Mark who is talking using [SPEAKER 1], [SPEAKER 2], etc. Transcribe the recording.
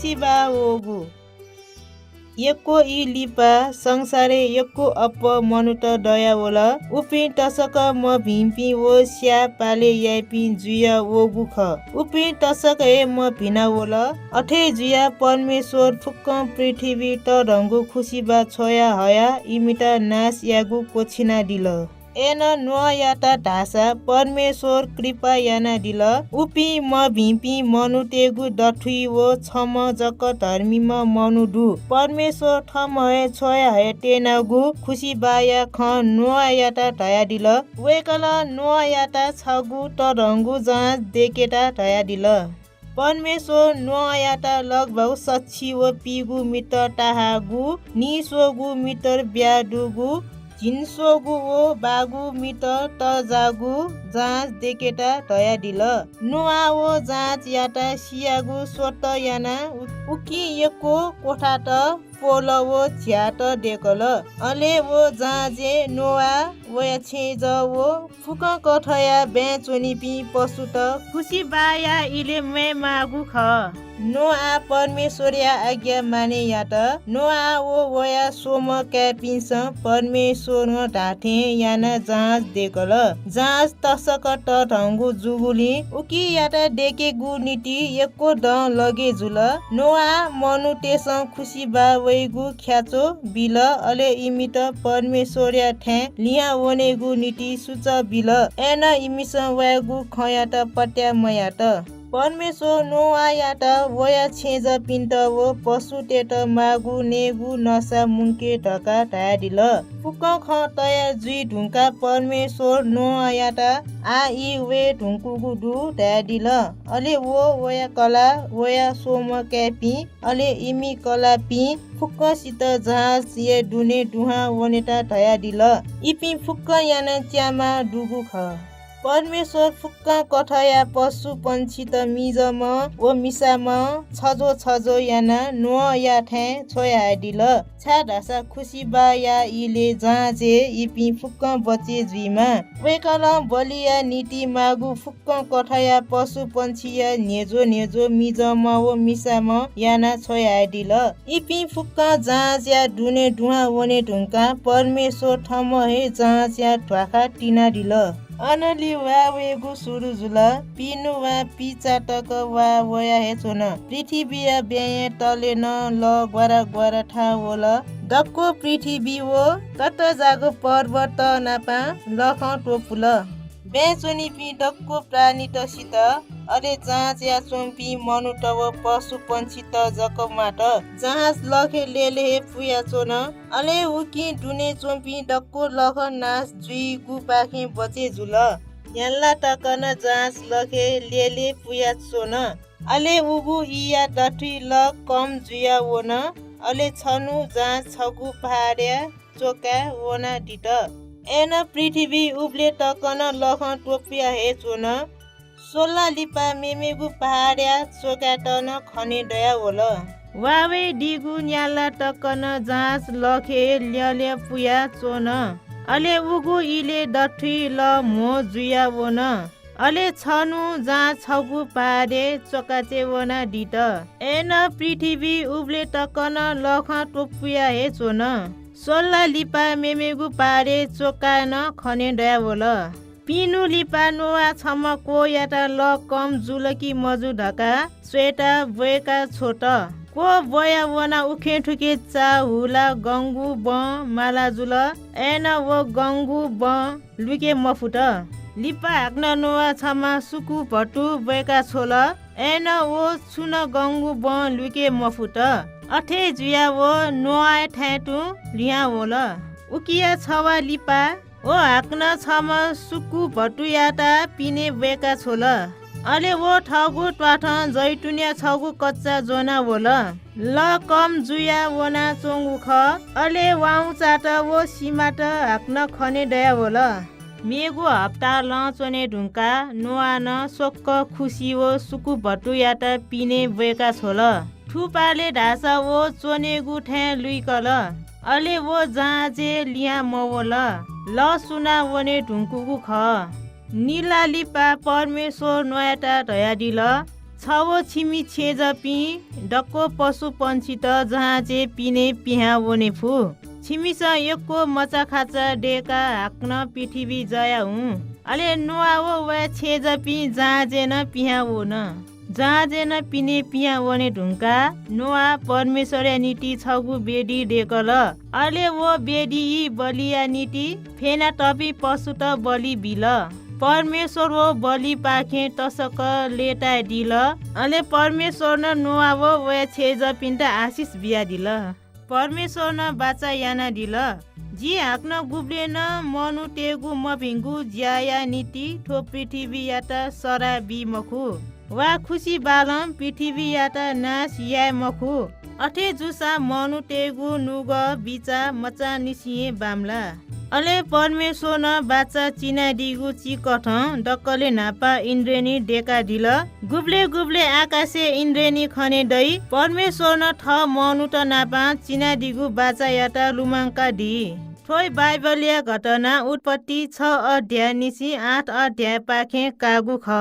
[SPEAKER 1] खुसीबा ओगु यक्को इ लिपा संसारे यक्को अप्प मनुत दया वोला उपि तसक म भिम्पी वो स्या पाले यापी जुया ओगु ख उपि तसक ए म भिना वोला अठे जुया परमेश्वर फुक्क पृथ्वी त ढंगु खुसीबा छोया हया इमिता नास यागु कोछिना दिल एन नुआ याता ढासा परमेश्वर कृपा याना दिल उपि म भिम्पी मनु तेगु दठुई वो छम जक धर्मी म मनु दु परमेश्वर थम हे छोया हे टेनागु खुसी बाया ख नुआ याता ढया दिल वेकल नुआ याता छगु त रंगु जाँच देकेटा ढया दिल परमेश्वर नुआयाता लगभग सच्छी वो पिगु मित्र टाहागु निसोगु मित्र ब्याडुगु झिन्सोगु वो बागु मित्र तजागु जाँच देकेटा ढया दिल नुआ वो जाँच याता सियागु सोत याना उकी यको कोठा त पोल वो झ्याट डेकल अले वो जाँचे नुआ वो छेज वो फुक कठया बेचोनी पि पशु त खुसी बाया इले मे मागु ख नोआ परमेश्वरया आज्ञा माने यात नोआ वो वया सोम क्यापिन्स परमेश्वर ढाठे याना जाँच देकल जाँच तसक त ढंगु जुगुली उकी याता डेके गु नीति यक्को द लगे जुल नोआ मनु तेस खुसी बा वैगु ख्याचो बिल अले इमित परमेश्वरया ठे लिया वनेगु नीति सुच बिल एन इमिस वयागु खयात पट्या मयात परमेश्वर नोआयात वया छेज पिन्त वो पशु टेट मागु नेगु नसा मुन्के ढका ढाडिल फुक ख तया जुई ढुङ्का परमेश्वर नोआयात आ इ वे ढुङ्कुगु दु ढाडिल अले वो वया कला वया सोम क्यापी अले इमी कला पि फुक्क सित जहाज ये दुने दुहा वनेटा ढयाडिल इपि फुक्क याना च्यामा डुगु ख परमेश्वर फुक्क कठया पशु पंक्षी त मिजम ओ मिसाम छजो याना नो या ठे छोया दिल छा ढासा खुसी बा या इले जाँचे इपि फुक्क बचे जुइमा वेकल बलिया नीति मागु फुक्क कठया पशु पंक्षी या नेजो मिजम ओ मिसाम याना छोया दिल इपि फुक्क जाँच या दुने दुहा वने ढुङ्का परमेश्वर थम हे जाँच या ढ्वाखा टिना दिल अनली वा वेगु सुरु जुल पिनु वा पिचाटक वा वया हे छोन पृथ्वी ब्याए तले न ल ग्वारा ठा वोल दक्को पृथ्वी वो तत जागो पर्वत नापा लख टोपुल बेचोनी पि दक्को प्राणी तसित अले जाँच या चोम्पी मनु तव पशु पंक्षी त जकमाट जाँच लखे लेले पुया चोन अले उकी दुने चोम्पी डक्को लख नास जुई गु पाखे बचे जुल याल्ला टकन जाँच लखे लेले पुया चोन अले उगु इया डठी ल कम जुया वोन अले छनु जाँच छगु पहाड्या चोका वना दिट एन पृथ्वी उब्ले टकन लख टोपिया हे चोन सोला लिपा मेमेगु पहाड्या चोकाटन खने दया होल वावे डिगु न्याला टकन जाँच लखे ल्याले पुया चोन अले उगु इले दठी ल मो जुया वोन अले छनु जाँच छगु पहाडे चोकाचे वना दिट एन पृथ्वी उब्ले टकन लख टोपुया हे चोन सोला लिपा मेमेगु पहाडे चोकान खने दया होल पिनु लिपा नोआ छम को याता ल कम जुलकी मजु ढका स्वेटा बोएका छोट को बोया वना उखे ठुके चा हुला गंगु ब माला जुल एन वो गंगु ब लुके मफुट लिपा हाक्न नोआ छमा सुकु भटु बोएका छोल एन वो छुन गंगु ब लुके मफुट अठे जुया वो नोआ ठ्याटु लिया होल उकिया छवा लिपा ओ हाक्न छम सुकु भटुयाटा पिने बेका छोल अले वो ठगु ट्वाठ जैटुनिया छगु कच्चा जोना होल ल कम जुया वना चोंगु ख अले वाउ चाट वो सीमाट हाक्न खने दया होल मेगु हप्ता ल चोने ढुङ्का नोआ न सोक्क खुसी वो सुकु भटुयाटा पिने बेका छोल ठुपाले ढासा वो चोनेगु ठे लुइकल अले वो जाँचे लिया मवल ल सुना वने ढुङ्कुगु ख निला लिपा परमेश्वर नयाटा ढया दिल छवो छिमी छेजपी डक्को पशु पंछी त जहाँ चे पिने पिहा वने फु छिमिस यक्को मचा खाचा डेका हाक्न पृथ्वी जया हुँ अले नुआवो वा छेजपी जहाँ जेन पिहा वो न जहाँ जेन पिने पिहा वने ढुङ्का नुआ परमेश्वरया नीति छगु बेडी डेकल अले वो बेडी बलिया नीति फेना टपी पशु त बलि बिल परमेश्वर वो बलि पाखे तसक लेटा दिल अले परमेश्वर न नुआ वो वे छेज पिन्ट आशिष बिया दिल परमेश्वर न बाचा याना दिल जी हाक्न गुब्ले न मनु टेगु मभिङ्गु ज्याया नीति ठो पृथ्वी याता सरा बि मखु वा खुसी बालम पृथ्वी याता नाश या मखु अठे जुसा मनु टेगु नुग बिचा मचा निसिए बाम्ला अले परमेश्वर न बाचा चिना दिगु चिकठ डक्कले नापा इन्द्रेणी डेका दिल गुब्ले गुब्ले आकाशे इन्द्रेणी खने दै परमेश्वर न ठ मनु त नापा चिना दिगु बाचा याता लुमाङ्का दि थोइ बाइबलीय घटना उत्पत्ति 6 अध्याय निसी 8 अध्याय पाखे कागु ख